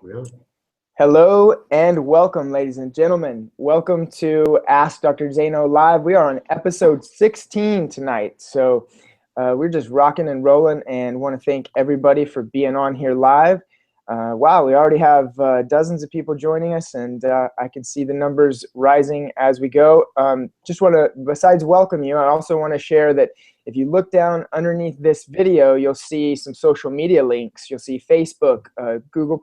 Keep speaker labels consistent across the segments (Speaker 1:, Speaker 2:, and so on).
Speaker 1: Yeah.
Speaker 2: Hello and welcome, ladies and gentlemen. Welcome to Ask Dr. Zaino Live. We are on episode 16 tonight. We're just rocking and rolling and want to thank everybody for being on here live. Wow, we already have dozens of people joining us, and I can see the numbers rising as we go. Just want to, besides welcome you, I also want to share that if you look down underneath this video, you'll see some social media links. You'll see Facebook, Google+,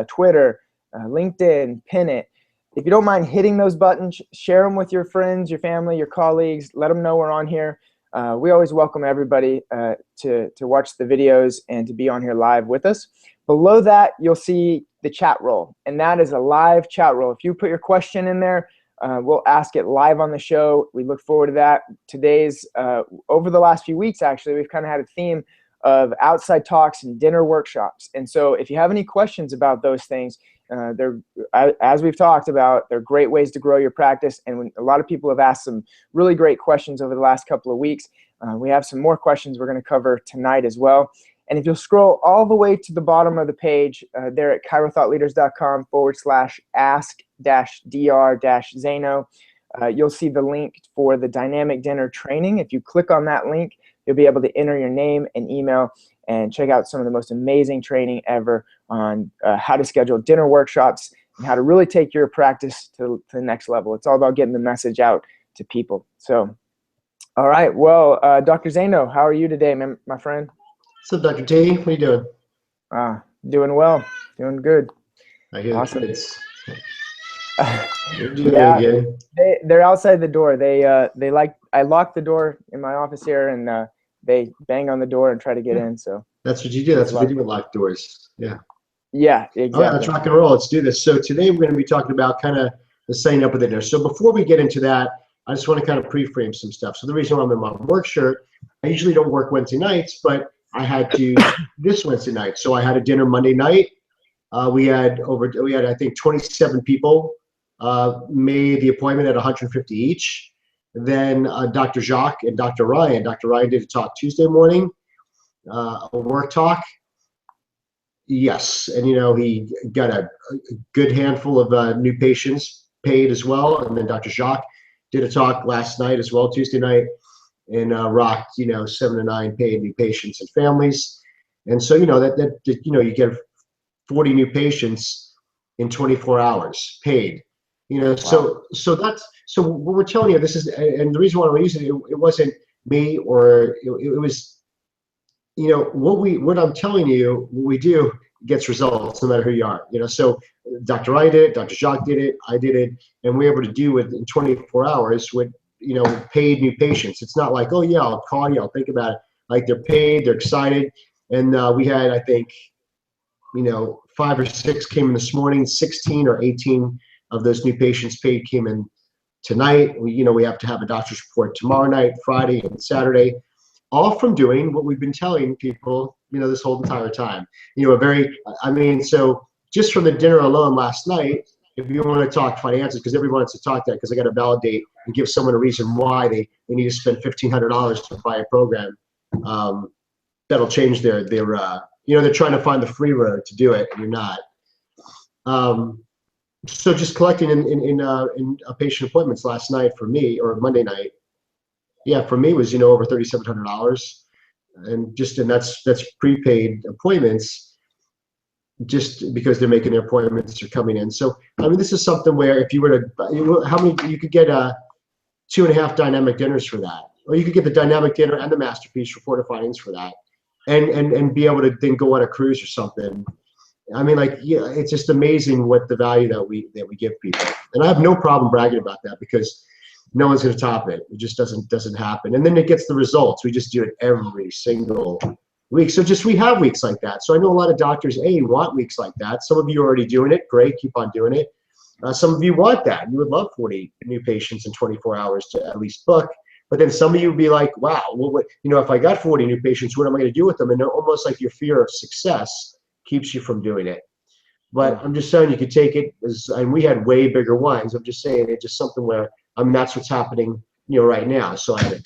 Speaker 2: Twitter, LinkedIn, pin it. If you don't mind hitting those buttons, share them with your friends, your family, your colleagues. Let them know we're on here. We always welcome everybody to watch the videos and to be on here live with us. Below that, you'll see the chat roll, and that is a live chat roll. If you put your question in there, we'll ask it live on the show. We look forward to that. Over the last few weeks, actually, we've kind of had a theme of outside talks and dinner workshops. And so if you have any questions about those things, as we've talked about, they're great ways to grow your practice. And a lot of people have asked some really great questions over the last couple of weeks. We have some more questions we're going to cover tonight as well. And if you'll scroll all the way to the bottom of the page there at chirothoughtleaders.com/ask-dr-Zaino, you'll see the link for the dynamic dinner training. If you click on that link, you'll be able to enter your name and email and check out some of the most amazing training ever on how to schedule dinner workshops and how to really take your practice to the next level. It's all about getting the message out to people. So, all right. Well, Dr. Zaino, how are you today, my friend?
Speaker 1: What's up, Dr. T? What are you doing?
Speaker 2: Doing well. Doing good.
Speaker 1: I hear
Speaker 2: Awesome.
Speaker 1: the kids. They're doing
Speaker 2: Yeah,
Speaker 1: good.
Speaker 2: they're outside the door. I locked the door in my office here, and they bang on the door and try to get in. So
Speaker 1: that's what you do. That's what we do with locked doors. Yeah.
Speaker 2: Yeah, exactly.
Speaker 1: All right, let's rock and roll. Let's do this. So today we're going to be talking about kind of the setting up with the dinner. So before we get into that, I just want to kind of pre-frame some stuff. So the reason why I'm in my work shirt, I usually don't work Wednesday nights, but I had to this Wednesday night. So I had a dinner Monday night. We had I think 27 people made the appointment at 150 each. Then Dr. Jacques and Dr. Ryan did a talk Tuesday morning, a work talk. Yes, and he got a good handful of new patients paid as well. And then Dr. Jacques did a talk last night as well, Tuesday night, and rocked 7 to 9 paid new patients and families. And so that you get 40 new patients in 24 hours paid.
Speaker 2: Wow.
Speaker 1: So what we're telling you, this is, and the reason why we're using it wasn't me, or it was, what I'm telling you, what we do gets results no matter who you are. So Dr. Ryan did it, Dr. Jacques did it, I did it, and we're able to do it in 24 hours with paid new patients. It's not like, oh yeah, I'll call you, I'll think about it. Like, they're paid, they're excited, and we had, I think, 5 or 6 came in this morning. 16 or 18 of those new patients paid came in tonight. We have to have a doctor's report tomorrow night, Friday, and Saturday, all from doing what we've been telling people, this whole entire time. So just from the dinner alone last night, if you want to talk finances, because everyone wants to talk that, because I got to validate and give someone a reason why they need to spend $1,500 to buy a program, that'll change they're trying to find the free road to do it, and you're not. So just collecting in patient appointments last night for me, or Monday night, for me was over $3,700, and that's prepaid appointments, just because they're making their appointments or coming in. So this is something where if you were to, how many you could get 2.5 dynamic dinners for that, or you could get the dynamic dinner and the masterpiece report of findings for that, and be able to then go on a cruise or something. It's just amazing what the value that we give people, and I have no problem bragging about that, because no one's going to top it. It just doesn't happen. And then it gets the results. We just do it every single week. So we have weeks like that. So I know a lot of doctors, want weeks like that. Some of you are already doing it. Great, keep on doing it. Some of you want that. You would love 40 new patients in 24 hours to at least book. But then some of you would be like, wow, well, if I got 40 new patients, what am I going to do with them? And almost like your fear of success keeps you from doing it. But I'm just saying, you could take it and we had way bigger ones. I'm just saying, it's just something where, that's what's happening, right now. So and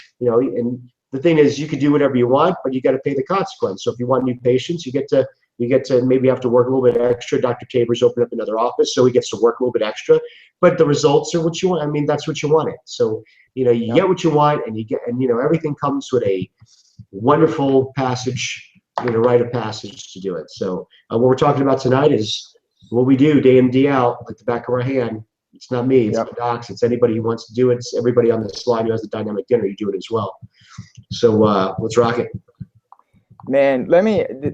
Speaker 1: the thing is, you could do whatever you want, but you got to pay the consequence. So if you want new patients, you get to We get to maybe have to work a little bit extra. Dr. Tabers opened up another office, so he gets to work a little bit extra. But the results are what you want. I mean, that's what you wanted. So, you get what you want, and everything comes with a wonderful passage, rite of passage to do it. So what we're talking about tonight is what we do day in, day out, like the back of our hand. It's not me, it's my docs, it's anybody who wants to do it. It's everybody on the slide who has the dynamic dinner, you do it as well. So let's rock it.
Speaker 2: Man,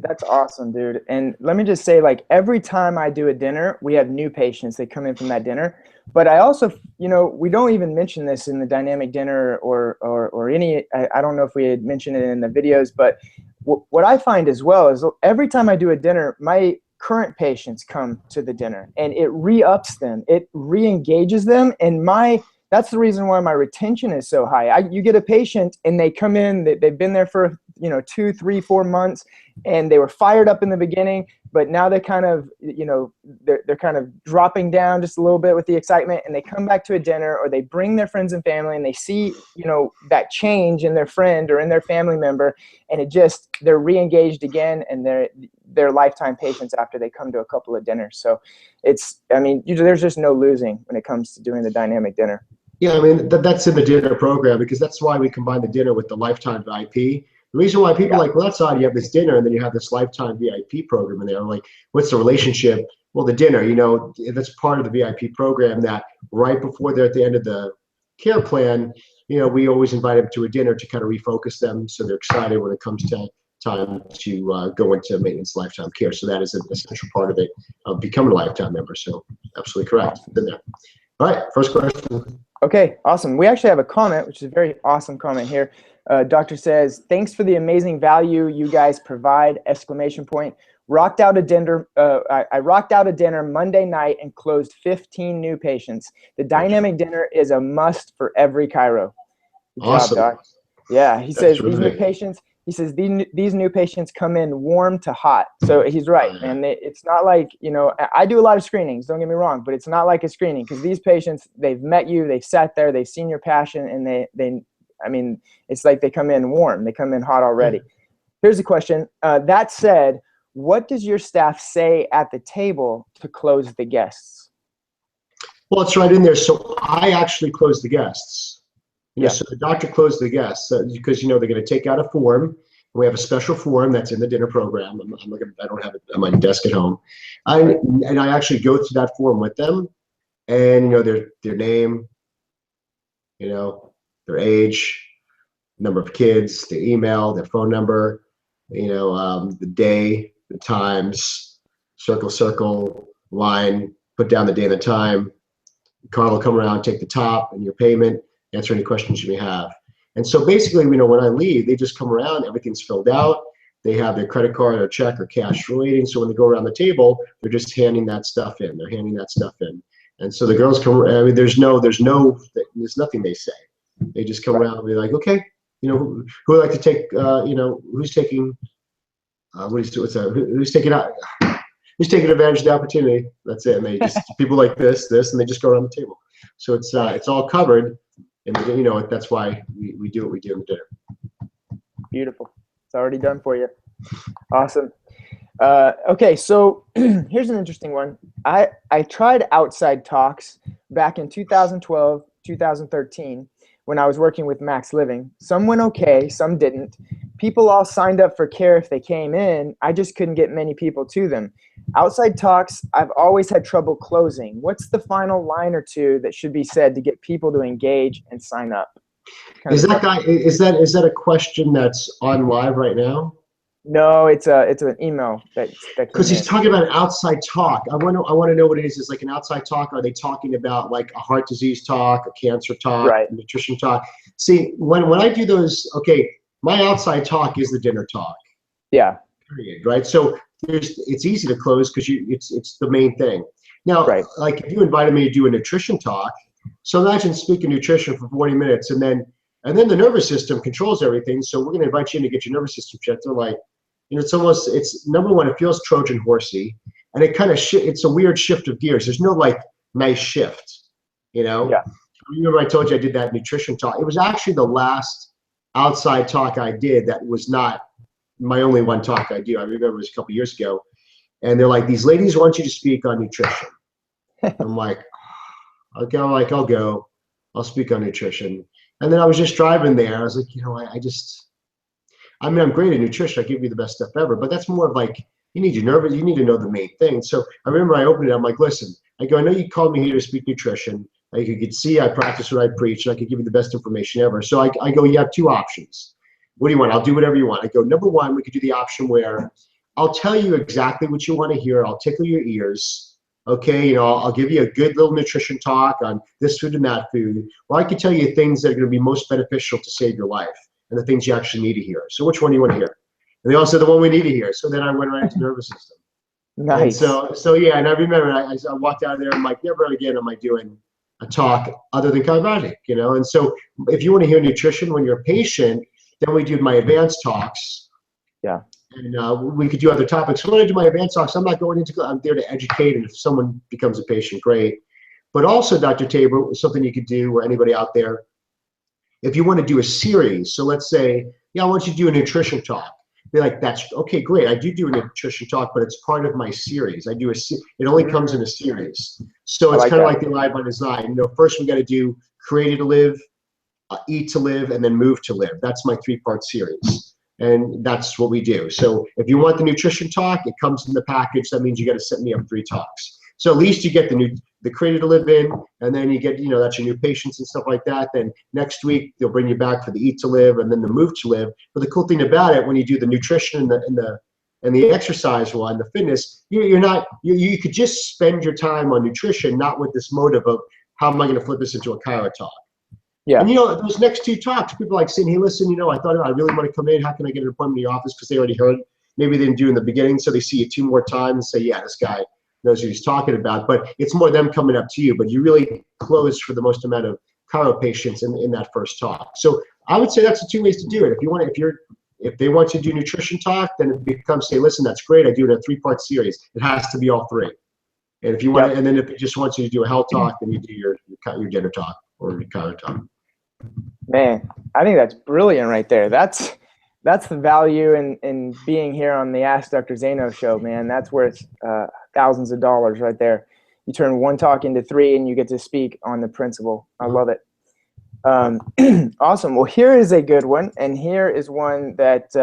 Speaker 2: that's awesome, dude. And let me just say, like, every time I do a dinner, we have new patients that come in from that dinner. But I also, we don't even mention this in the dynamic dinner or any, I don't know if we had mentioned it in the videos, but what I find as well is every time I do a dinner, my current patients come to the dinner and it re-ups them, it re-engages them, and that's the reason why my retention is so high. You get a patient and they come in, they've been there for 2, 3, 4 months, and they were fired up in the beginning, but now they're kind of they're kind of dropping down just a little bit with the excitement, and they come back to a dinner or they bring their friends and family and they see that change in their friend or in their family member, and they're re-engaged again, and they're lifetime patients after they come to a couple of dinners. So there's just no losing when it comes to doing the dynamic dinner.
Speaker 1: Yeah, I mean, that's in the dinner program, because that's why we combine the dinner with the lifetime VIP. The reason why people are like, well, that's odd. You have this dinner and then you have this lifetime VIP program in there. Like, what's the relationship? Well, the dinner, that's part of the VIP program, that right before they're at the end of the care plan, we always invite them to a dinner to kind of refocus them so they're excited when it comes to time to go into maintenance lifetime care. So that is an essential part of it, of becoming a lifetime member. So absolutely correct. Been there. All right, first question.
Speaker 2: Okay, awesome. We actually have a comment, which is a very awesome comment here. Doctor says, thanks for the amazing value you guys provide, ! Rocked out a dinner. I rocked out a dinner Monday night and closed 15 new patients. The dynamic dinner is a must for every chiro. Good
Speaker 1: awesome.
Speaker 2: job, Doc. Yeah, he says these new patients. He says these new patients come in warm to hot. So he's right, man. It's not like, I do a lot of screenings, don't get me wrong, but it's not like a screening, because these patients, they've met you, they've sat there, they've seen your passion, and it's like they come in warm, they come in hot already. Here's a question. That said, what does your staff say at the table to close the guests?
Speaker 1: Well, it's right in there. So I actually close the guests. So the doctor closed the guests because they're going to take out a form. We have a special form that's in the dinner program. I don't have it on my desk at home, and I actually go through that form with them, and their name, their age, number of kids, their email, their phone number, the day, the times, circle, line, put down the day and the time. Carl will come around, take the top and your payment, answer any questions you may have. And so basically, when I leave, they just come around, everything's filled out. They have their credit card or check or cash relating. So when they go around the table, they're just handing that stuff in. They're handing that stuff in. And so the girls come, there's nothing they say. They just come around and be like, okay, who would like to take, who's taking, who's taking out, who's taking advantage of the opportunity? That's it. And they just, people like this, and they just go around the table. So it's all covered. And that's why we do what we do in the dinner.
Speaker 2: Beautiful. It's already done for you. Awesome. Okay, so here's an interesting one. I tried outside talks back in 2012, 2013 when I was working with Max Living. Some went okay, some didn't. People all signed up for care if they came in. I just couldn't get many people to them. Outside talks, I've always had trouble closing. What's the final line or two that should be said to get people to engage and sign up?
Speaker 1: Is that a question that's on live right now?
Speaker 2: No, it's an email that
Speaker 1: because he's talking about an outside talk. I want to know what it is. Is like an outside talk? Are they talking about like a heart disease talk, a cancer talk,
Speaker 2: right,
Speaker 1: a nutrition talk? See, when I do those, okay, my outside talk is the dinner talk.
Speaker 2: Yeah.
Speaker 1: Period. Right. So it's easy to close because it's the main thing. Now,
Speaker 2: right,
Speaker 1: like if you invited me to do a nutrition talk, so imagine speaking nutrition for 40 minutes and then the nervous system controls everything. So we're going to invite you in to get your nervous system checked. They're like, it's number one, it feels Trojan horsey, and it kind of it's a weird shift of gears. There's no like nice shift,
Speaker 2: Yeah.
Speaker 1: Remember I told you I did that nutrition talk. It was actually the last outside talk I did that was not my only one talk I do. I remember it was a couple years ago. and they're like, these ladies want you to speak on nutrition. I'm like, okay, I'll go. I'll speak on nutrition. And then I was just driving there. I was like, I mean, I'm great at nutrition. I give you the best stuff ever, but that's more of like, you need to know the main thing. So I remember I opened it. I'm like, listen, I go, I know you called me here to speak nutrition. Like, you could see I practice what I preach, and I could give you the best information ever. So I go, you have two options. What do you want? I'll do whatever you want. I go, number one, we could do the option where I'll tell you exactly what you want to hear. I'll tickle your ears. Okay, I'll give you a good little nutrition talk on this food and that food. Or I could tell you things that are going to be most beneficial to save your life and the things you actually need to hear. So which one do you want to hear? And they all said the one we need to hear. So then I went right into nervous system.
Speaker 2: Nice.
Speaker 1: And so yeah, and I remember I walked out of there. I'm like, never again am I doing a talk other than chiropractic, And so if you want to hear nutrition when you're a patient, then we do my advanced talks.
Speaker 2: Yeah.
Speaker 1: And we could do other topics. When I do my advanced talks, I'm not going into. I'm there to educate, and if someone becomes a patient, great. But also, Dr. Tabor, something you could do, or anybody out there, if you want to do a series. So let's say, yeah, I want you to do a nutrition talk. Be like, that's okay, great. I do a nutrition talk, but it's part of my series. It only comes in a series. So it's kind of like the Live by Design. First we got to do Create to Live, Eat to Live, and then Move to Live. That's my 3-part series. And that's what we do. So if you want the nutrition talk, it comes in the package. That means you got to set me up 3 talks. So at least you get the Create to Live in, and then you get, that's your new patients and stuff like that. Then next week they'll bring you back for the Eat to Live and then the Move to Live. But the cool thing about it, when you do the nutrition and the exercise one, the fitness, you could just spend your time on nutrition, not with this motive of how am I going to flip this into a chiro talk.
Speaker 2: Yeah.
Speaker 1: And those next 2 talks, people are like saying, hey, listen, I thought I really want to come in. How can I get an appointment in the office? Because they already heard. Maybe they didn't do in the beginning, so they see you 2 more times and say, yeah, this guy knows what he's talking about. But it's more them coming up to you. But you really close for the most amount of chiro patients in that first talk. So I would say that's the 2 ways to do it. If they want you to do nutrition talk, then it becomes, say, listen, that's great. I do it in a 3-part series. It has to be all 3. And if you want, and then if it just wants you to do a health talk, then you do your dinner talk or your chiro talk.
Speaker 2: Man, I think that's brilliant right there. That's the value in being here on the Ask Dr. Zaino show, man. That's worth thousands of dollars right there. You turn 1 talk into 3 and you get to speak on the principle. I love it. Awesome. Well, here is a good one. And here is one that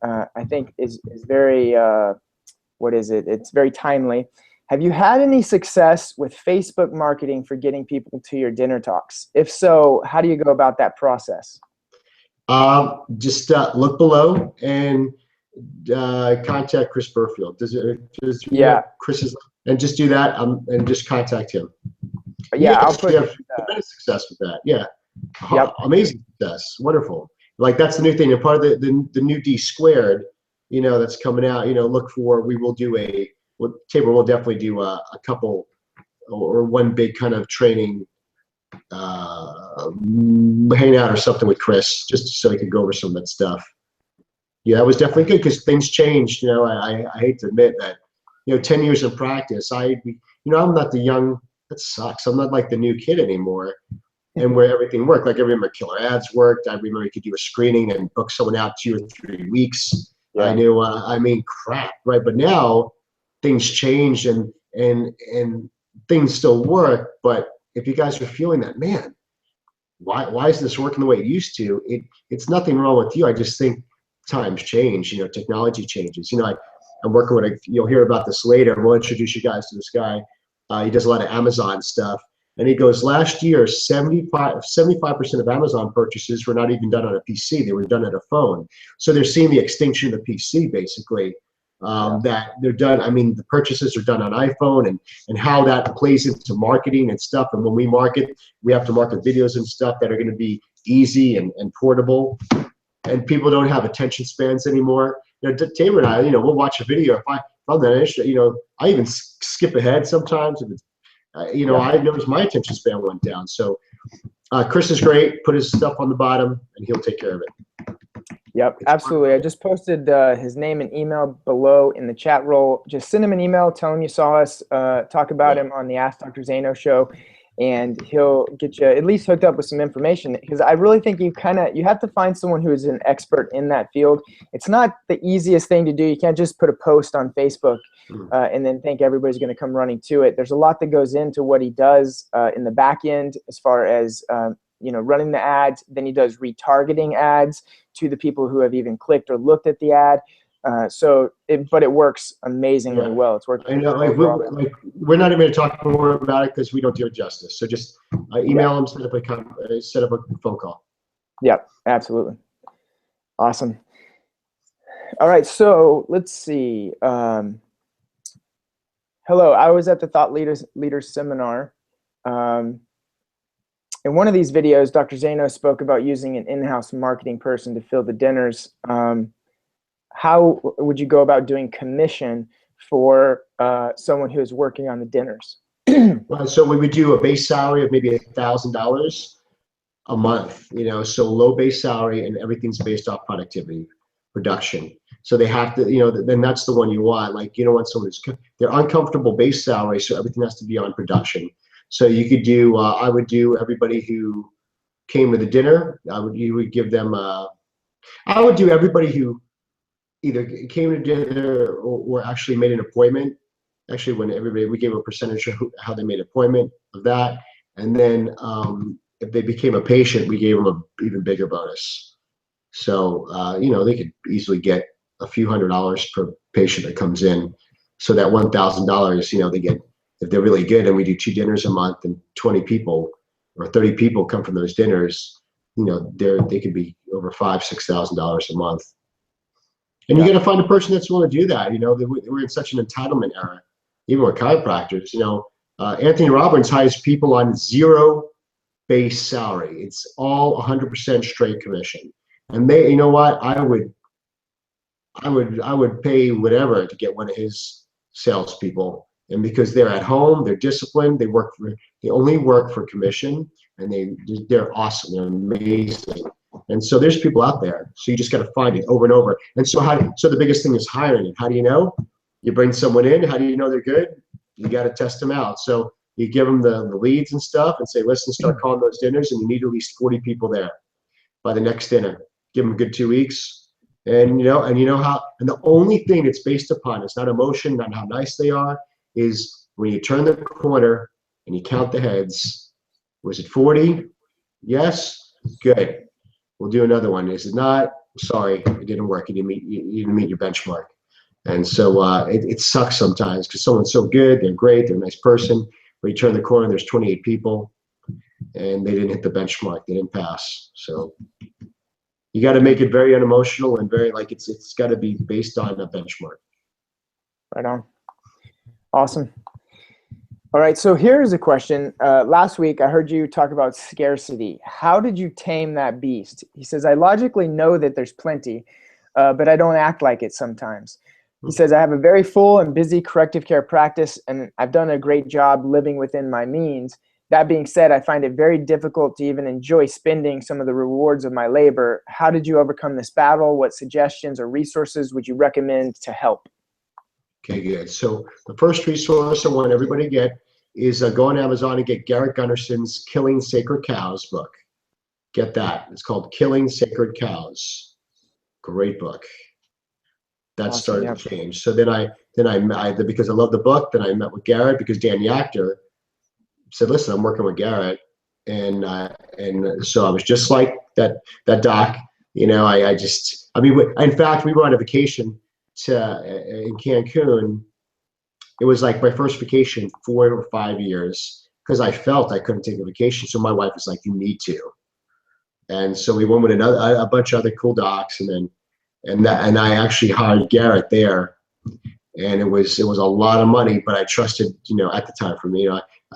Speaker 2: I think is very, it's very timely. Have you had any success with Facebook marketing for getting people to your dinner talks? If so, how do you go about that process?
Speaker 1: Just look below and contact Chris Burfield. Chris and just do that and just contact him.
Speaker 2: Yeah, I'll put
Speaker 1: tremendous success with that. Yeah, amazing success, wonderful. Like that's the new thing, and part of the new D squared, that's coming out. Look for Tabor will definitely do a couple or one big kind of training hangout or something with Chris, just so he could go over some of that stuff. Yeah, that was definitely good because things changed. I hate to admit that. 10 years in practice, I'm not the young. That sucks. I'm not like the new kid anymore. And where everything worked, like I remember Killer Ads worked. I remember you could do a screening and book someone out 2 or 3 weeks. Yeah. I knew, crap, right? But now things changed and things still work. But if you guys are feeling that, man, why is this working the way it used to? It's nothing wrong with you. I just think times change. Technology changes. I'm working with you'll hear about this later. We'll introduce you guys to this guy. He does a lot of Amazon stuff. And he goes, last year, 75% of Amazon purchases were not even done on a PC. They were done on a phone. So they're seeing the extinction of the PC, basically, that they're done. I mean, the purchases are done on iPhone and how that plays into marketing and stuff. And when we market, we have to market videos and stuff that are going to be easy and portable. And people don't have attention spans anymore. Tabor and I, we'll watch a video. If I'm not interested, I even skip ahead sometimes. If it's, I noticed my attention span went down. So Chris is great. Put his stuff on the bottom, and he'll take care of it.
Speaker 2: Yep, absolutely. I just posted his name and email below in the chat roll. Just send him an email, tell him you saw us talk about him on the Ask Dr. Zaino show. and he'll get you at least hooked up with some information, because I really think you have to find someone who is an expert in that field. It's not the easiest thing to do. You can't just put a post on Facebook and then think everybody's going to come running to it. There's a lot that goes into what he does in the back end, as far as running the ads. Then he does retargeting ads to the people who have even clicked or looked at the ad. But it works amazingly well. It's working.
Speaker 1: I know, we're not even going to talk more about it because we don't do it justice. So just email them, set up a phone call.
Speaker 2: Yep, absolutely. Awesome. All right, so let's see. Hello, I was at the Thought Leaders Seminar. In one of these videos, Dr. Zaino spoke about using an in-house marketing person to fill the dinners. How would you go about doing commission for someone who is working on the dinners?
Speaker 1: Well, so we would do a base salary of maybe $1,000 a month, so low base salary, and everything's based off productivity, production. So they have to, then that's the one you want. Like, you don't want someone they're uncomfortable base salary, so everything has to be on production. So you could do, I would do everybody who came to the dinner. You would give them, I would do everybody who either came to dinner or actually made an appointment. Actually, we gave a percentage of how they made an appointment of that. And then if they became a patient, we gave them an even bigger bonus. So, they could easily get a few $100s per patient that comes in. So that $1,000, they get, if they're really good and we do 2 dinners a month and 20 people or 30 people come from those dinners, they could be over $5,000-6,000 a month. And you got to find a person that's willing to do that. We're in such an entitlement era, even with chiropractors. Anthony Robbins hires people on 0 base salary. It's all 100% straight commission. And you know what? I would pay whatever to get one of his salespeople. And because they're at home, they're disciplined. They only work for commission, and they're awesome. They're amazing. And so there's people out there. So you just got to find it over and over. And so the biggest thing is hiring. And how do you know? You bring someone in. How do you know they're good? You got to test them out. So you give them the leads and stuff and say, listen, start calling those dinners, and you need at least 40 people there by the next dinner. Give them a good 2 weeks. And the only thing it's based upon, it's not emotion, not how nice they are, is when you turn the corner and you count the heads. Was it 40? Yes? Good. We'll do another one. Is it not? Sorry, it didn't work. You didn't meet your benchmark. And so it sucks sometimes because someone's so good, they're great, they're a nice person. When you turn the corner, there's 28 people, and they didn't hit the benchmark. They didn't pass. So you got to make it very unemotional and very it's got to be based on a benchmark.
Speaker 2: Right on. Awesome. All right, so here's a question. Last week, I heard you talk about scarcity. How did you tame that beast? He says, I logically know that there's plenty, but I don't act like it sometimes. He says, I have a very full and busy corrective care practice, and I've done a great job living within my means. That being said, I find it very difficult to even enjoy spending some of the rewards of my labor. How did you overcome this battle? What suggestions or resources would you recommend to help?
Speaker 1: Okay, good. So the first resource I want everybody to get is go on Amazon and get Garrett Gunderson's Killing Sacred Cows book. Get that. It's called Killing Sacred Cows. Great book. That started to change. So then I because I love the book, then I met with Garrett because Dan Yachter said, listen, I'm working with Garrett. And so I was just like that doc, in fact, we were on a vacation in Cancun. It was like my first vacation 4 or 5 years because I felt I couldn't take a vacation. So my wife was like, you need to. And so we went with a bunch of other cool docs, and I actually hired Garrett there. And it was a lot of money, but I trusted, at the time for me,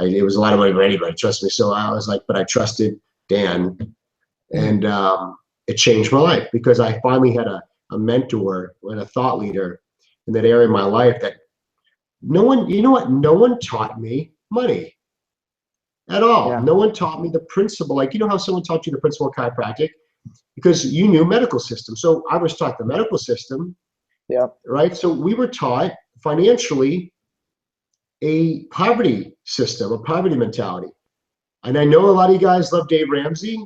Speaker 1: it was a lot of money for anybody, trust me. So I was like, but I trusted Dan, and it changed my life because I finally had a mentor and a thought leader in that area of my life that no one taught me money at all. Yeah. No one taught me the principle. Like, how someone taught you the principle of chiropractic because you knew medical system. So I was taught the medical system.
Speaker 2: Yeah.
Speaker 1: Right. So we were taught financially a poverty system, a poverty mentality. And I know a lot of you guys love Dave Ramsey,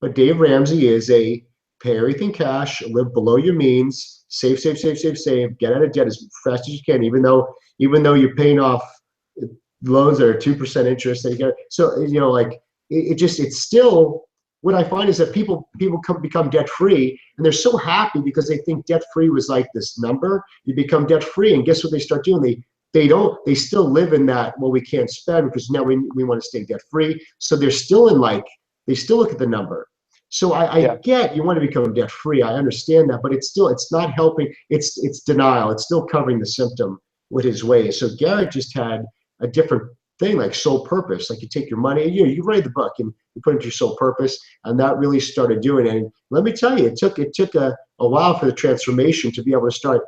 Speaker 1: but Dave Ramsey is a pay everything cash, live below your means, save, save, save, save, save, get out of debt as fast as you can, even though you're paying off loans that are 2% interest. That you get, so like it's still, what I find is that people become debt free, and they're so happy because they think debt free was like this number. You become debt free, and guess what they start doing? They still live in that, well, we can't spend because now we want to stay debt free. So they're still in like, they still look at the number. So I get you want to become debt free. I understand that, but it's not helping. It's denial. It's still covering the symptom with his ways. So Garrett just had a different thing, like sole purpose. Like you take your money, you write the book and you put it into your sole purpose, and that really started doing it. And let me tell you, it took a while for the transformation to be able to start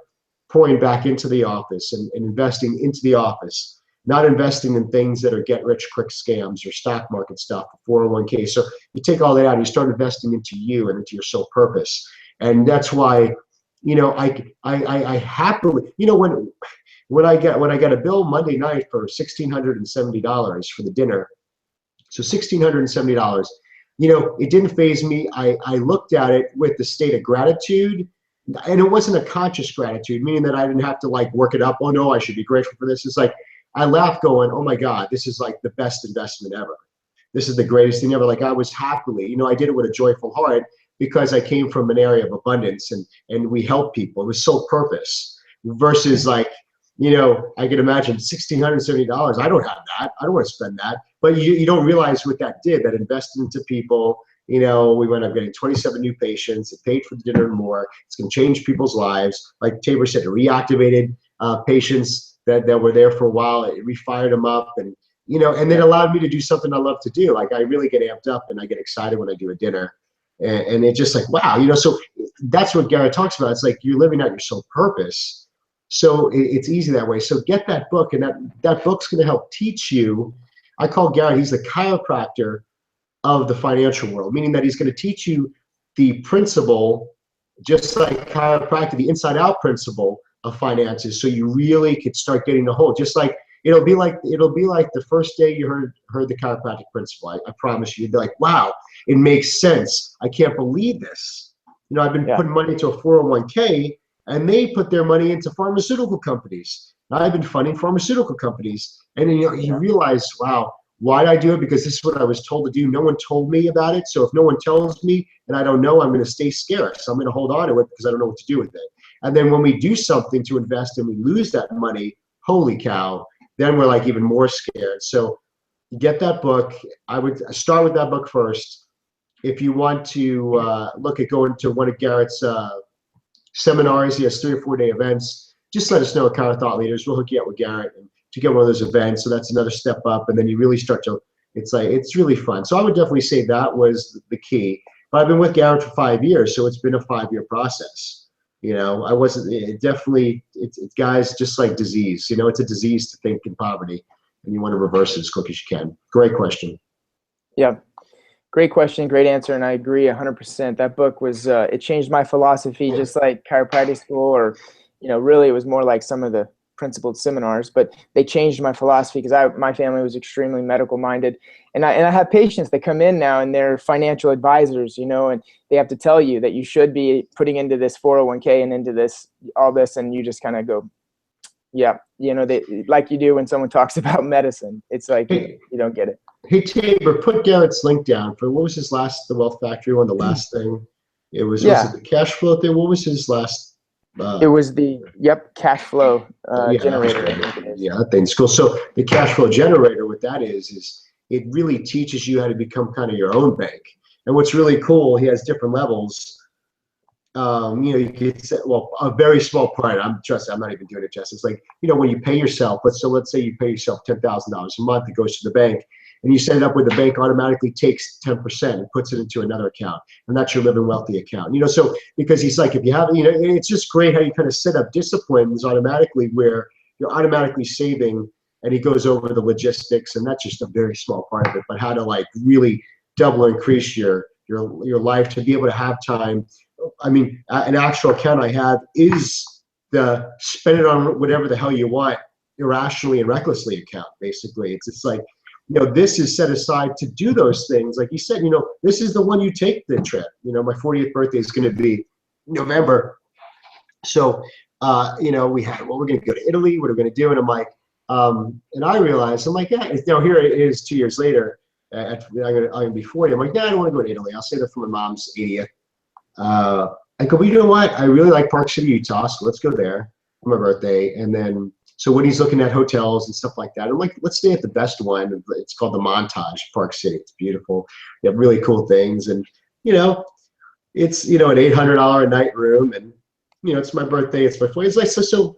Speaker 1: pouring back into the office and investing into the office, not investing in things that are get rich quick scams or stock market stuff, 401k. So you take all that out and you start investing into you and into your sole purpose. And that's why, I happily, when I got a bill Monday night for $1,670 for the dinner, so $1,670, it didn't faze me. I looked at it with the state of gratitude, and it wasn't a conscious gratitude, meaning that I didn't have to like work it up. Oh no, I should be grateful for this. It's like I laughed going, oh my God, this is like the best investment ever. This is the greatest thing ever. Like I was happily, I did it with a joyful heart because I came from an area of abundance and we help people. It was sole purpose versus like, I can imagine $1,670. I don't have that. I don't want to spend that. But you don't realize what that did, that invested into people. We went up getting 27 new patients. It paid for the dinner and more. It's going to change people's lives. Like Tabor said, it reactivated patients that were there for a while. It refired them up and then allowed me to do something I love to do. Like I really get amped up and I get excited when I do a dinner. And it's just like, wow, so that's what Garrett talks about. It's like you're living out your sole purpose. So it's easy that way. So get that book, and that book's going to help teach you. I call Garrett, he's the chiropractor of the financial world, meaning that he's going to teach you the principle, just like chiropractic, the inside out principle of finances. So you really could start getting the whole, just like, it'll be like the first day you heard the chiropractic principle. I promise you, you'd be like, wow, it makes sense. I can't believe this. I've been putting money into a 401k, and they put their money into pharmaceutical companies. Now I've been funding pharmaceutical companies. And then you realize, wow, why did I do it? Because this is what I was told to do. No one told me about it. So if no one tells me and I don't know, I'm going to stay scarce. I'm going to hold on to it because I don't know what to do with it. And then when we do something to invest and we lose that money, holy cow, then we're like even more scared. So get that book. I would start with that book first. If you want to look at going to one of Garrett's seminars, he has 3 or 4 day events. Just let us know at Counter Thought Leaders. We'll hook you up with Garrett to get one of those events. So that's another step up. And then you really start to, it's really fun. So I would definitely say that was the key. But I've been with Garrett for 5 years, so it's been a 5-year process. I wasn't, it's guys, just like disease. It's a disease to think in poverty, and you want to reverse it as quick as you can. Great question.
Speaker 2: Yeah. Great question, great answer, and I agree 100%. That book was, it changed my philosophy, just like chiropractic school, or, really it was more like some of the principled seminars, but they changed my philosophy because my family was extremely medical minded. And I have patients that come in now and they're financial advisors, and they have to tell you that you should be putting into this 401k and into this, all this, and you just kind of go, yeah, they, like you do when someone talks about medicine. It's like, you don't get it.
Speaker 1: Hey, Tabor, put Garrett's link down for what was his last, the Wealth Factory one, the last thing. Was it the cash flow thing? What was his last?
Speaker 2: It was the, cash flow generator.
Speaker 1: Yeah, that thing's cool. So the cash flow generator, what that is it really teaches you how to become kind of your own bank. And what's really cool, he has different levels. You could say, well, a very small part. I'm not even doing it justice. Like, when you pay yourself, let's say you pay yourself $10,000 a month, it goes to the bank. And you set it up where the bank automatically takes 10% and puts it into another account, and that's your Living Wealthy account. So because he's like, if you have, it's just great how you kind of set up disciplines automatically where you're automatically saving, and he goes over the logistics, and that's just a very small part of it. But how to like really double or increase your life to be able to have time. I mean, an actual account I have is the spend it on whatever the hell you want irrationally and recklessly account. Basically, it's like, this is set aside to do those things. Like you said, this is the one you take the trip. My 40th birthday is going to be November. So, we had, well, we're going to go to Italy. What are we going to do? And I'm like, and I realized, I'm like, yeah, here it is 2 years later. I'm going to be 40. I'm like, no, I don't want to go to Italy. I'll save it for my mom's 80th. I go, well, you know what? I really like Park City, Utah, so let's go there for my birthday. And then, so when he's looking at hotels and stuff like that, I'm like, let's stay at the best one. It's called the Montage, Park City. It's beautiful. They have really cool things. And, it's, an $800 a night room. And, it's my birthday. It's my 40th. It's like, so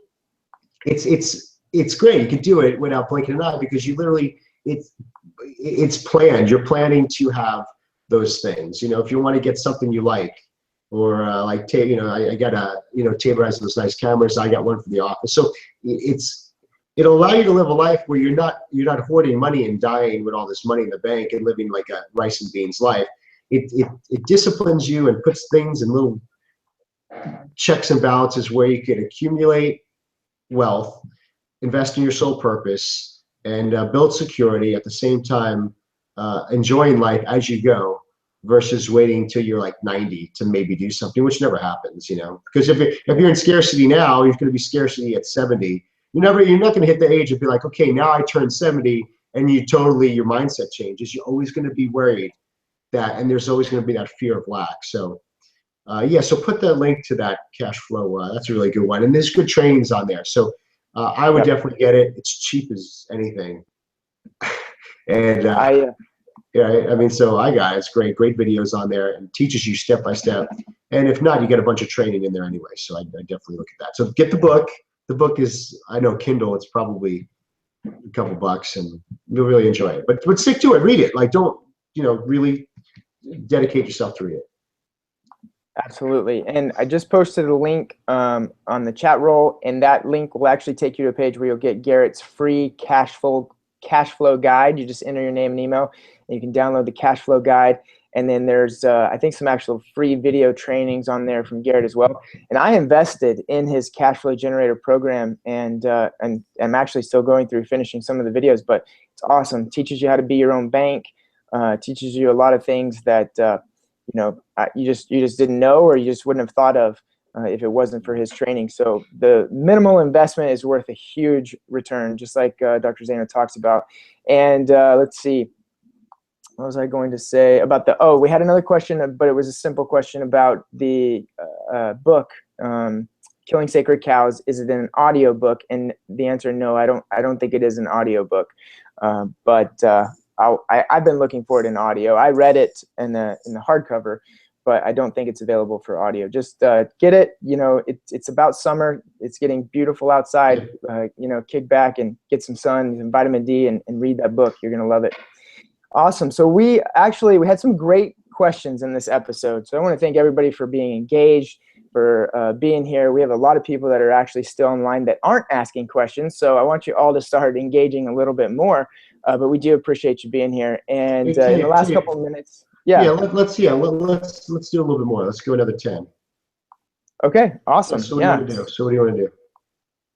Speaker 1: it's great. You can do it without blinking an eye because you literally, it's planned. You're planning to have those things. If you want to get something you like, or I got Tabor has those nice cameras. I got one for the office. So it'll allow you to live a life where you're not hoarding money and dying with all this money in the bank and living like a rice and beans life. It disciplines you and puts things in little checks and balances where you can accumulate wealth, invest in your sole purpose, and build security at the same time, enjoying life as you go, versus waiting till you're like 90 to maybe do something, which never happens, because if you're in scarcity now, you're going to be scarcity at 70. You're not going to hit the age and be like, okay, now I turned 70, and your mindset changes. You're always going to be worried that, and there's always going to be that fear of lack. So so put the link to that cash flow. That's a really good one. And there's good trainings on there. So I would definitely get it. It's cheap as anything. And so I got it. It's great videos on there and teaches you step by step. And if not, you get a bunch of training in there anyway. So I definitely look at that. So get the book. The book is, I know Kindle, it's probably a couple bucks and you'll really enjoy it. But stick to it, read it. Like don't, really dedicate yourself to read it.
Speaker 2: Absolutely. And I just posted a link on the chat roll, and that link will actually take you to a page where you'll get Garrett's free cash flow guide. You just enter your name and email, and you can download the cash flow guide. And then there's, I think, some actual free video trainings on there from Garrett as well. And I invested in his cash flow generator program, and I'm actually still going through finishing some of the videos, but it's awesome. Teaches you how to be your own bank, teaches you a lot of things that, you just didn't know, or you just wouldn't have thought of if it wasn't for his training. So the minimal investment is worth a huge return, just like Dr. Zaino talks about. And let's see, what was I going to say about we had another question, but it was a simple question about the book, Killing Sacred Cows. Is it an audio book? And the answer, no, I don't think it is an audio book. But I've been looking for it in audio. I read it in the hardcover, but I don't think it's available for audio. Just get it. It's about summer. It's getting beautiful outside. Kick back and get some sun and vitamin D and read that book. You're gonna love it. Awesome. So we had some great questions in this episode. So I want to thank everybody for being engaged, for being here. We have a lot of people that are actually still online that aren't asking questions. So I want you all to start engaging a little bit more. But we do appreciate you being here. And in the last couple of minutes,
Speaker 1: let's do a little bit more. Let's go another 10.
Speaker 2: Okay, awesome.
Speaker 1: So what do you want to do?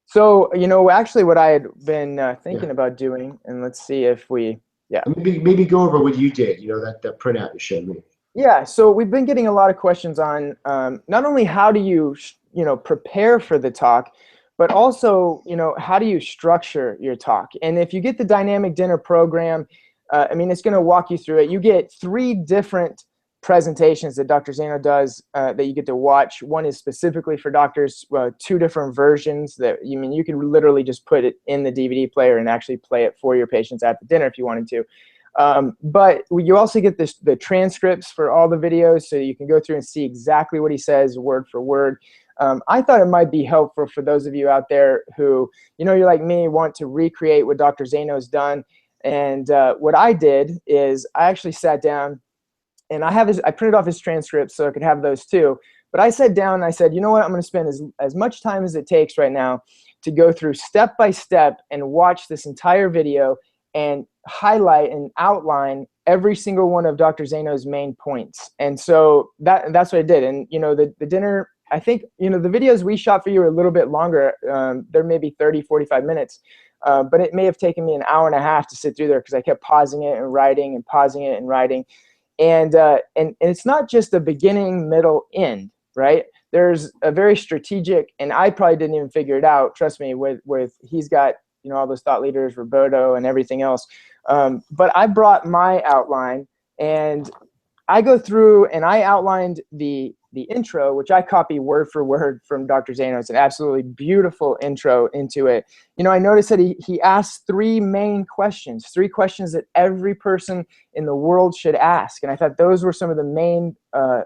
Speaker 2: So actually, what I had been thinking about doing, and let's see if we. Yeah.
Speaker 1: Maybe go over what you did, that printout you showed me.
Speaker 2: Yeah. So we've been getting a lot of questions on not only how do you, prepare for the talk, but also, how do you structure your talk? And if you get the dynamic dinner program, it's going to walk you through it. You get 3 different presentations that Dr. Zaino does that you get to watch. One is specifically for doctors, 2 different versions that you can literally just put it in the DVD player and actually play it for your patients at the dinner if you wanted to. But you also get the transcripts for all the videos, so you can go through and see exactly what he says word for word. I thought it might be helpful for those of you out there who, you're like me, want to recreate what Dr. Zaino's done. And what I did is I actually sat down, and I printed off his transcripts so I could have those too. But I sat down and I said, you know what, I'm going to spend as much time as it takes right now to go through step by step and watch this entire video and highlight and outline every single one of Dr. Zaino's main points. And so that's what I did. And the dinner, I think the videos we shot for you are a little bit longer. They're maybe 30, 45 minutes. but it may have taken me an hour and a half to sit through there because I kept pausing it and writing and pausing it and writing. And it's not just a beginning, middle, end, right? There's a very strategic, and I probably didn't even figure it out. Trust me, with he's got, you know, all those thought leaders, Roberto and everything else. But I brought my outline, and I go through and I outlined the intro, which I copy word for word from Dr. Zaino. It's an absolutely beautiful intro into it. You know, I noticed that he asked three main questions, three questions that every person in the world should ask. And I thought those were some of the main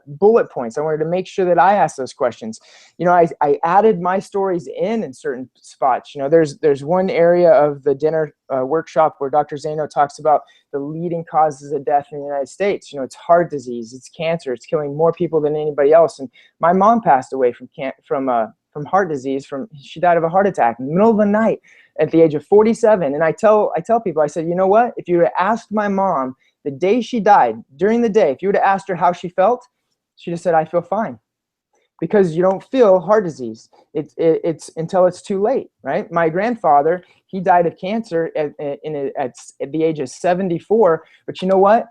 Speaker 2: bullet points. I wanted to make sure that I asked those questions. You know, I added my stories in certain spots. You know, there's one area of the dinner workshop where Dr. Zaino talks about the leading causes of death in the United States. You know, it's heart disease, it's cancer, it's killing more people than anybody else. And my mom passed away from heart disease. She died of a heart attack in the middle of the night at the age of 47. And I tell people, I said, you know what? If you would have asked my mom the day she died, during the day, if you would have asked her how she felt, she just said, I feel fine. Because you don't feel heart disease. It's until it's too late, right? My grandfather, he died of cancer at the age of 74. But you know what?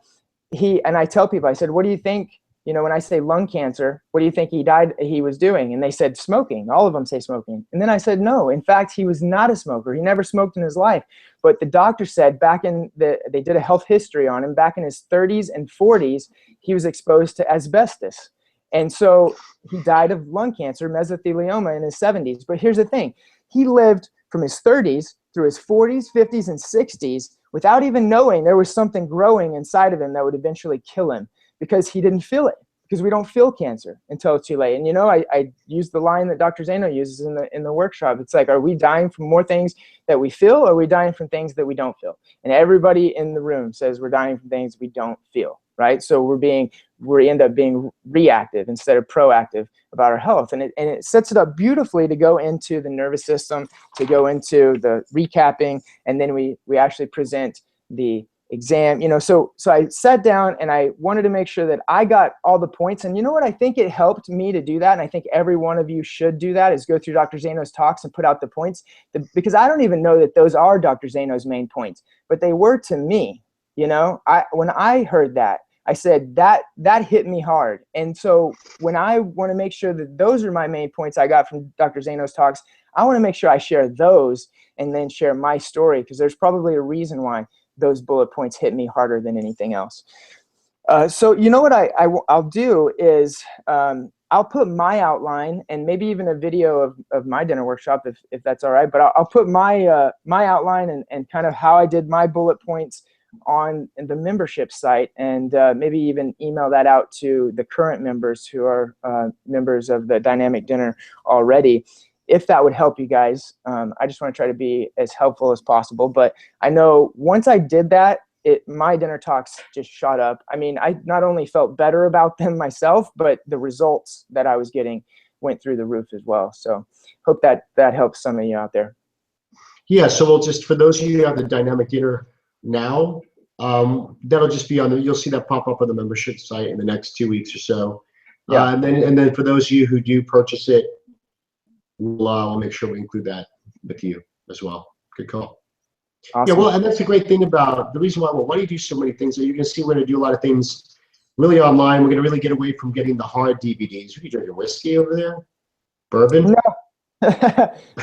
Speaker 2: And I tell people, I said, what do you think? You know, when I say lung cancer, what do you think he was doing? And they said smoking. All of them say smoking. And then I said, no, in fact, he was not a smoker. He never smoked in his life. But the doctor said they did a health history on him back in his 30s and 40s, he was exposed to asbestos. And so he died of lung cancer, mesothelioma, in his 70s. But here's the thing. He lived from his 30s through his 40s, 50s, and 60s without even knowing there was something growing inside of him that would eventually kill him because he didn't feel it, because we don't feel cancer until it's too late. And, you know, I use the line that Dr. Zaino uses in the workshop. It's like, are we dying from more things that we feel, or are we dying from things that we don't feel? And everybody in the room says we're dying from things we don't feel. Right? So we end up being reactive instead of proactive about our health. And it sets it up beautifully to go into the nervous system, to go into the recapping, and then we actually present the exam. You know, so I sat down and I wanted to make sure that I got all the points. And you know what? I think it helped me to do that. And I think every one of you should do that, is go through Dr. Zaino's talks and put out the points, because I don't even know that those are Dr. Zaino's main points, but they were to me. You know, when I heard that, I said that hit me hard. And so when I want to make sure that those are my main points I got from Dr. Zaino's talks, I want to make sure I share those and then share my story, because there's probably a reason why those bullet points hit me harder than anything else. So you know what I'll do is I'll put my outline and maybe even a video of my dinner workshop if that's all right. But I'll put my my outline and kind of how I did my bullet points on the membership site, and maybe even email that out to the current members who are members of the dynamic dinner already, if that would help you guys. I just want to try to be as helpful as possible. But I know once I did that, my dinner talks just shot up. I mean, I not only felt better about them myself, but the results that I was getting went through the roof as well. So hope that helps some of you out there.
Speaker 1: Yeah, so we'll just, for those of you who have the dynamic dinner now, that'll just be you'll see that pop up on the membership site in the next 2 weeks or so.
Speaker 2: Yeah.
Speaker 1: And then for those of you who do purchase it, we'll make sure we include that with you as well. Good call.
Speaker 2: Awesome.
Speaker 1: Yeah, well, and that's the great thing about the reason why do you do so many things? You're going to see we're going to do a lot of things really online. We're going to really get away from getting the hard DVDs. Are you drinking whiskey over there? Bourbon?
Speaker 2: No.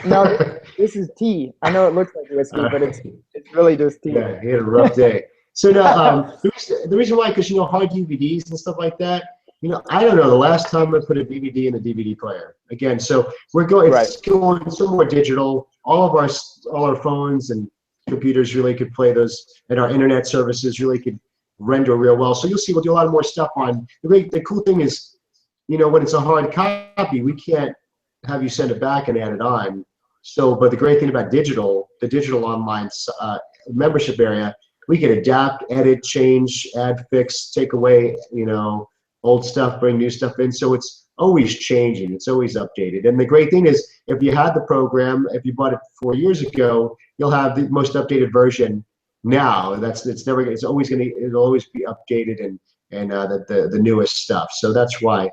Speaker 2: No, this is tea. I know it looks like whiskey, but it's really just tea.
Speaker 1: Yeah, he had a rough day. So now, the reason why, because, you know, hard DVDs and stuff like that, you know, I don't know the last time I put a DVD in a DVD player. Again, so we're going, it's going so more digital. All our phones and computers really could play those, and our internet services really could render real well. So you'll see we'll do a lot more stuff on. The cool thing is, you know, when it's a hard copy, we can't have you send it back and add it on. So, but the great thing about the digital online membership area, we can adapt, edit, change, add, fix, take away, you know, old stuff, bring new stuff in. So it's always changing. It's always updated. And the great thing is, if you had the program, if you bought it 4 years ago, you'll have the most updated version now. It'll always be updated and the newest stuff. So that's why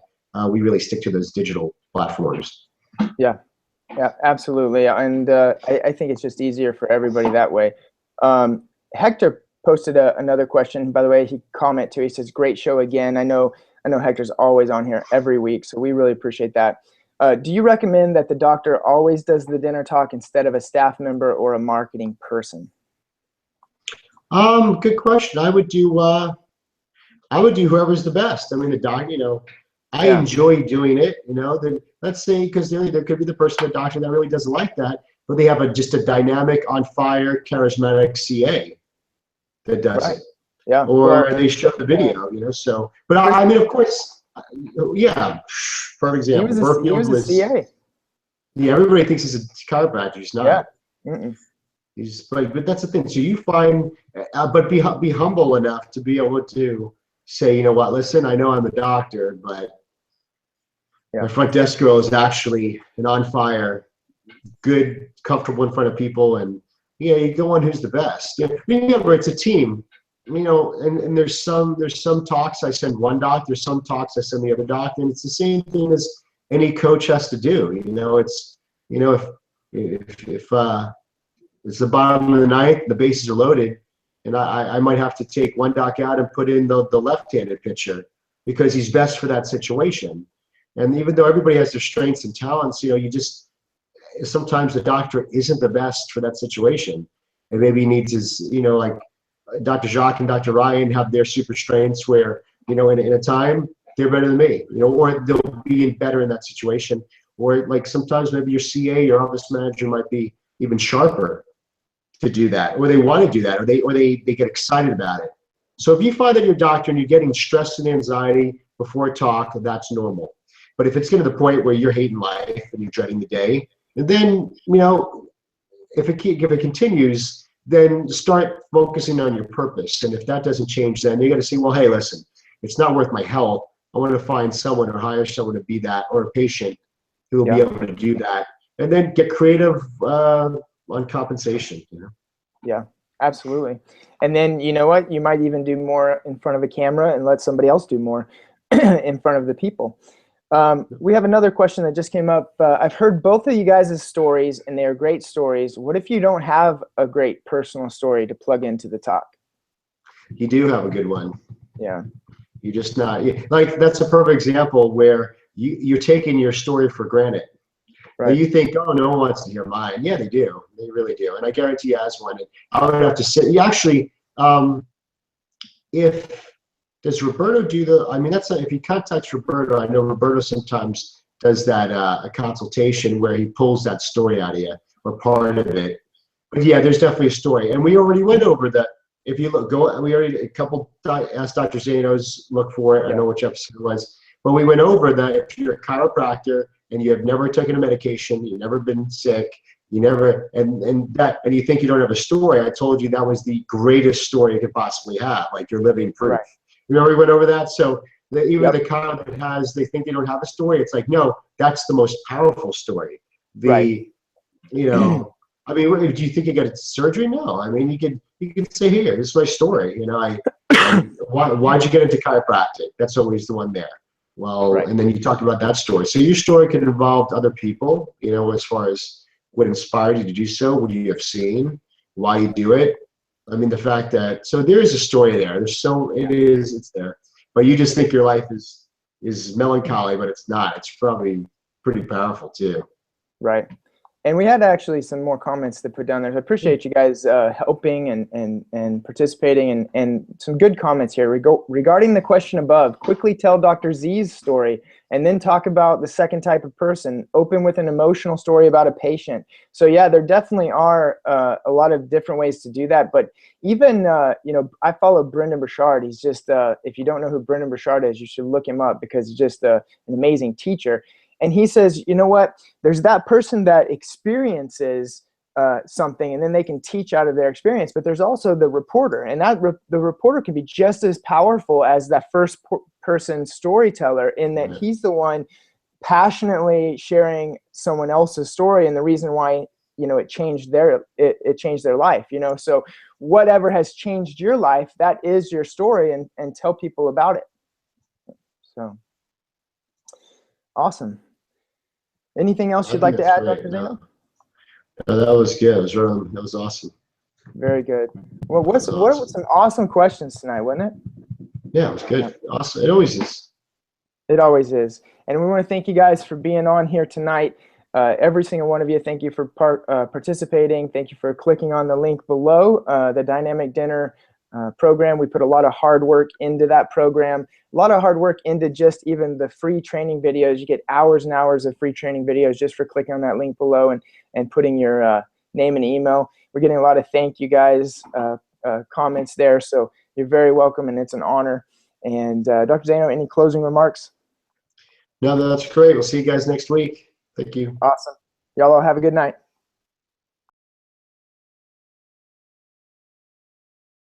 Speaker 1: we really stick to those digital platforms.
Speaker 2: Yeah. Yeah, absolutely. And I think it's just easier for everybody that way. Hector posted another question. By the way, he commented too. He says, "Great show again." I know Hector's always on here every week, so we really appreciate that. Do you recommend that the doctor always does the dinner talk instead of a staff member or a marketing person?
Speaker 1: Good question. I would do whoever's the best. I mean, the doc, I
Speaker 2: Yeah,
Speaker 1: enjoy doing it, then let's say, because there could be the person, the doctor that really doesn't like that, but they have just a dynamic, on fire, charismatic CA that does
Speaker 2: right.
Speaker 1: it.
Speaker 2: Yeah,
Speaker 1: Or they show the video, so, but
Speaker 2: Chris,
Speaker 1: I mean, of course, yeah, for
Speaker 2: he
Speaker 1: example,
Speaker 2: he
Speaker 1: Burfield
Speaker 2: was a
Speaker 1: was,
Speaker 2: CA.
Speaker 1: yeah, everybody thinks he's a chiropractor. He's
Speaker 2: Yeah.
Speaker 1: not.
Speaker 2: Mm-mm.
Speaker 1: He's, but that's the thing. So you find, but be humble enough to be able to say, you know what, listen, I know I'm a doctor, but
Speaker 2: Yeah.
Speaker 1: my front desk girl is actually an on fire, good, comfortable in front of people, and yeah, you go on who's the best. Yeah, remember it's a team, and there's some talks I send one doc, there's some talks I send the other doc, and it's the same thing as any coach has to do. It's if it's the bottom of the ninth, the bases are loaded, and I might have to take one doc out and put in the left-handed pitcher because he's best for that situation. And even though everybody has their strengths and talents, you just sometimes the doctor isn't the best for that situation, and maybe he needs his, like Dr. Jacques and Dr. Ryan have their super strengths where in a time they're better than me, or they'll be better in that situation, or like sometimes maybe your CA, your office manager might be even sharper to do that, or they want to do that, or they get excited about it. So if you find that your doctor and you're getting stress and anxiety before a talk, that's normal. But if it's getting to the point where you're hating life and you're dreading the day, and then if it continues, then start focusing on your purpose. And if that doesn't change, then you got to say, well, hey, listen, it's not worth my health. I want to find someone or hire someone to be that, or a patient who will be
Speaker 2: Yeah.
Speaker 1: able to do that, and then get creative on compensation.
Speaker 2: Yeah, absolutely. And then you know what? You might even do more in front of a camera and let somebody else do more in front of the people. We have another question that just came up. I've heard both of you guys' stories, and they are great stories. What if you don't have a great personal story to plug into the talk?
Speaker 1: You do have a good one.
Speaker 2: Yeah.
Speaker 1: You just not like that's a perfect example where you're taking your story for granted.
Speaker 2: Right.
Speaker 1: You think, oh, no one wants to hear mine. Yeah, they do. They really do. And I guarantee you, as one, I would have to say, you actually, if does Roberto do I mean, if you contact Roberto, I know Roberto sometimes does that a consultation where he pulls that story out of you or part of it. But yeah, there's definitely a story, and we already went over that. If you we already a couple asked Dr. Zanos look for it. I know which episode it was, but we went over that if you're a chiropractor and you have never taken a medication, you've never been sick, you never, and you think you don't have a story. I told you that was the greatest story you could possibly have, like you're living proof.
Speaker 2: Right.
Speaker 1: We went over that. So even
Speaker 2: Yep.
Speaker 1: the chiropractor that they think they don't have a story, it's like, no, that's the most powerful story.
Speaker 2: Right.
Speaker 1: I mean, do you think you got surgery? No. I mean, you could say, here, this is my story. Why'd you get into chiropractic? That's always the one there. Well,
Speaker 2: Right.
Speaker 1: and then you talk about that story. So your story could involve other people, as far as what inspired you to do so, what you have seen, why you do it. I mean, the fact that, so there is a story there. It's there. But you just think your life is melancholy, but it's not. It's probably pretty powerful too.
Speaker 2: Right. And we had actually some more comments to put down there. I appreciate you guys helping and participating, and some good comments here. Regarding the question above, quickly tell Dr. Z's story and then talk about the second type of person. Open with an emotional story about a patient. So yeah, there definitely are a lot of different ways to do that. But even, I follow Brendan Burchard. He's just, if you don't know who Brendan Burchard is, you should look him up because he's just an amazing teacher. And he says, you know what, there's that person that experiences something and then they can teach out of their experience, but there's also the reporter, and the reporter can be just as powerful as that first person storyteller in that he's the one passionately sharing someone else's story and the reason why it changed their life. So whatever has changed your life, that is your story, and tell people about it. So awesome. Anything else
Speaker 1: I
Speaker 2: you'd
Speaker 1: think
Speaker 2: like to
Speaker 1: that's
Speaker 2: add,
Speaker 1: great.
Speaker 2: Dr. Zaino?
Speaker 1: No, that was good. That was awesome.
Speaker 2: Very good. Well,
Speaker 1: That was
Speaker 2: what was
Speaker 1: awesome.
Speaker 2: some awesome questions tonight, wasn't it?
Speaker 1: Yeah, it was good. Awesome. It always is.
Speaker 2: It always is. And we want to thank you guys for being on here tonight. Every single one of you, thank you for participating. Thank you for clicking on the link below, the Dynamic Dinner program. We put a lot of hard work into that program, a lot of hard work into just even the free training videos. You get hours and hours of free training videos just for clicking on that link below and putting your name and email. We're getting a lot of thank you guys comments there. So you're very welcome, and it's an honor. And Dr. Zaino, any closing remarks?
Speaker 1: No, that's great. We'll see you guys next week. Thank you.
Speaker 2: Awesome. Y'all all have a good night.